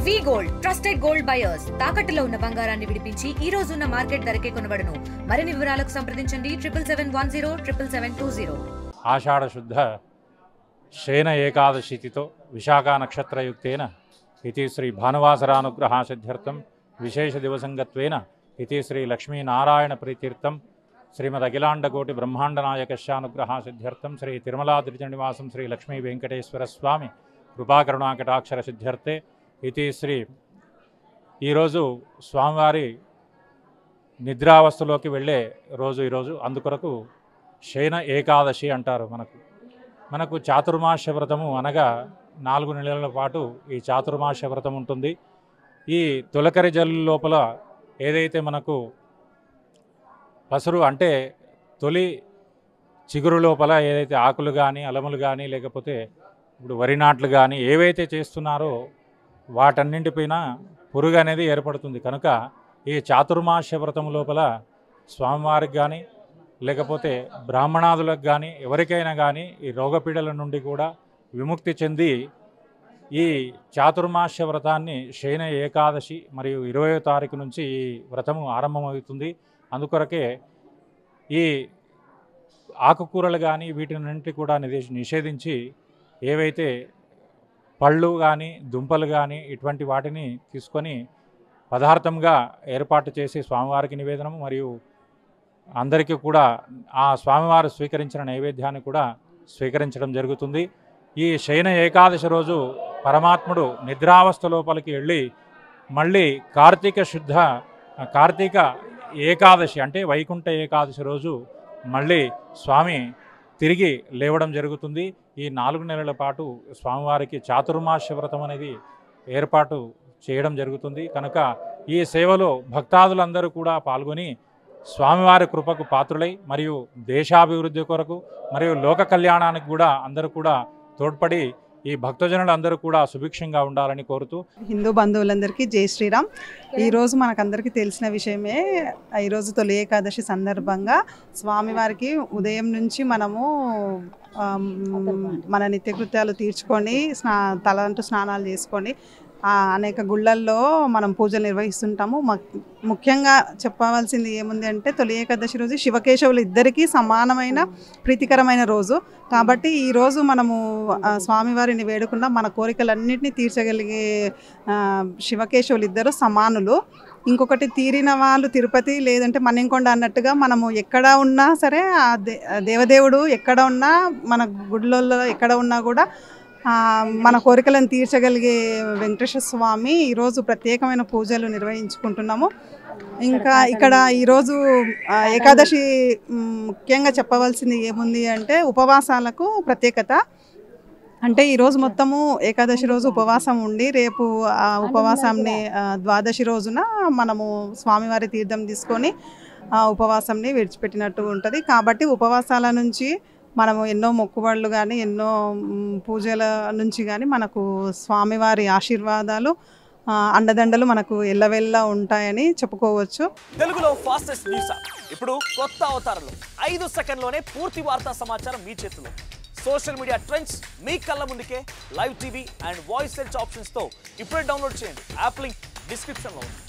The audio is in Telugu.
వి గోల్డ్ ట్రస్టెడ్ గోల్డ్ బయర్స్ తాకట్టులో ఉన్న బంగారాన్ని విడిపించి ఈ రోజు ఉన్న మార్కెట్ ధరకే కొనబడును. మరిన్ని వివరాలకు సంప్రదించండి 77107720. ఆషాఢ శుద్ధ శయన ఏకాదశి తిథో విశాఖ నక్షత్రయుక్తేన ఇతి శ్రీ భానువాసరానుగ్రహాసిద్ధ్యర్థం విశేష దివసంగత్వేన ఇతి శ్రీ లక్ష్మీనారాయణ ప్రీత్యర్థం శ్రీమద్ అఖిలాండకోటి బ్రహ్మాండనాయకస్యానుగ్రహాసిద్ధ్యర్థం శ్రీ తిరుమలాద్రిజనివాసం శ్రీ లక్ష్మీ వెంకటేశ్వర స్వామి కృపాకరుణాకటాక్షర సిద్ధ్యర్థే ఇతి శ్రీ ఈరోజు స్వామివారి నిద్రావస్థలోకి వెళ్ళే రోజు ఈరోజు. అందుకొరకు శయన ఏకాదశి అంటారు. మనకు చాతుర్మాస్య వ్రతము అనగా 4 నెలల పాటు ఈ చాతుర్మాస్య వ్రతం ఉంటుంది. ఈ తొలకరి జల్లు లోపల ఏదైతే మనకు పసరు అంటే తొలి చిగురు లోపల ఏదైతే ఆకులు కానీ అలములు కానీ లేకపోతే ఇప్పుడు వరి నాట్లు కానీ ఏవైతే చేస్తున్నారో వాటన్నింటిపైన పురుగు అనేది ఏర్పడుతుంది. కనుక ఈ చాతుర్మాస్య వ్రతం లోపల స్వామివారికి కానీ లేకపోతే బ్రాహ్మణాదులకు కానీ ఎవరికైనా కానీ ఈ రోగపీడల నుండి కూడా విముక్తి చెంది ఈ చాతుర్మాస్య వ్రతాన్ని శయన ఏకాదశి మరియు 20వ తారీఖు నుంచి ఈ వ్రతము ఆరంభమవుతుంది. అందుకొరకే ఈ ఆకుకూరలు కానీ వీటినంటి కూడా నిషేధించి ఏవైతే పళ్ళు కానీ దుంపలు కానీ ఇటువంటి వాటిని తీసుకొని పదార్థంగా ఏర్పాటు చేసి స్వామివారికి నివేదనము మరియు అందరికీ కూడా ఆ స్వామివారు స్వీకరించిన నైవేద్యాన్ని కూడా స్వీకరించడం జరుగుతుంది. ఈ శయన ఏకాదశి రోజు పరమాత్ముడు నిద్రావస్థ లోపలికి వెళ్ళి మళ్ళీ కార్తీక ఏకాదశి అంటే వైకుంఠ ఏకాదశి రోజు మళ్ళీ స్వామి తిరిగి లేవడం జరుగుతుంది. ఈ 4 నెలల పాటు స్వామివారికి చాతుర్మాస్య వ్రతం అనేది ఏర్పాటు చేయడం జరుగుతుంది. కనుక ఈ సేవలో భక్తాదులందరూ కూడా పాల్గొని స్వామివారి కృపకు పాత్రులై మరియు దేశాభివృద్ధి కొరకు మరియు లోక కళ్యాణానికి కూడా అందరూ కూడా తోడ్పడి ఈ భక్తజనులు అందరూ కూడా సుభిక్షంగా ఉండాలని కోరుతూ హిందూ బంధువులందరికీ జై శ్రీరామ్. ఈరోజు మనకందరికీ తెలిసిన విషయమే. ఈరోజు తొలి ఏకాదశి సందర్భంగా స్వామివారికి ఉదయం నుంచి మనము మన నిత్యకృత్యాలు తీర్చుకొని తలంటూ స్నానాలు చేసుకొని అనేక గుళ్ళల్లో మనం పూజలు నిర్వహిస్తుంటాము. ముఖ్యంగా చెప్పవలసింది ఏముంది అంటే తొలి ఏకాదశి రోజు శివకేశవులు ఇద్దరికీ సమానమైన ప్రీతికరమైన రోజు. కాబట్టి ఈరోజు మనము స్వామివారిని వేడుకున్న మన కోరికలన్నింటినీ తీర్చగలిగే శివకేశవులు ఇద్దరు సమానులు. ఇంకొకటి తీరిన వాళ్ళు తిరుపతి లేదంటే మన్నెంకొండ అన్నట్టుగా మనము ఎక్కడ ఉన్నా సరే ఆ దేవదేవుడు ఎక్కడ ఉన్నా మన గుడిలో ఎక్కడ ఉన్నా కూడా మన కోరికలను తీర్చగలిగే వెంకటేశ్వర స్వామి ఈరోజు ప్రత్యేకమైన పూజలు నిర్వహించుకుంటున్నాము. ఇంకా ఇక్కడ ఈరోజు ఏకాదశి ముఖ్యంగా చెప్పవలసింది ఏముంది అంటే ఉపవాసాలకు ప్రత్యేకత. అంటే ఈరోజు మొత్తము ఏకాదశి రోజు ఉపవాసం ఉండి రేపు ఆ ఉపవాసాన్ని ద్వాదశి రోజున మనము స్వామివారి తీర్థం తీసుకొని ఆ ఉపవాసాన్ని విడిచిపెట్టినట్టు ఉంటుంది. కాబట్టి ఉపవాసాల నుంచి మనము ఎన్నో మొక్కుబడులు కానీ ఎన్నో పూజల నుంచి కానీ మనకు స్వామివారి ఆశీర్వాదాలు అండదండలు మనకు ఎల్లవెల్లా ఉంటాయని చెప్పుకోవచ్చు. తెలుగులో ఫాస్టెస్ట్ న్యూస్ ఇప్పుడు కొత్త అవతారంలో 5 సెకండ్లోనే పూర్తి వార్తా సమాచారం మీ చేతిలో. సోషల్ మీడియా ట్రెండ్స్ మీ కళ్ళ ముందుకే live TV and voice search ఆప్షన్స్తో ఇప్పుడే డౌన్లోడ్ చేయండి. యాప్ లింక్ డిస్క్రిప్షన్లో ఉంది.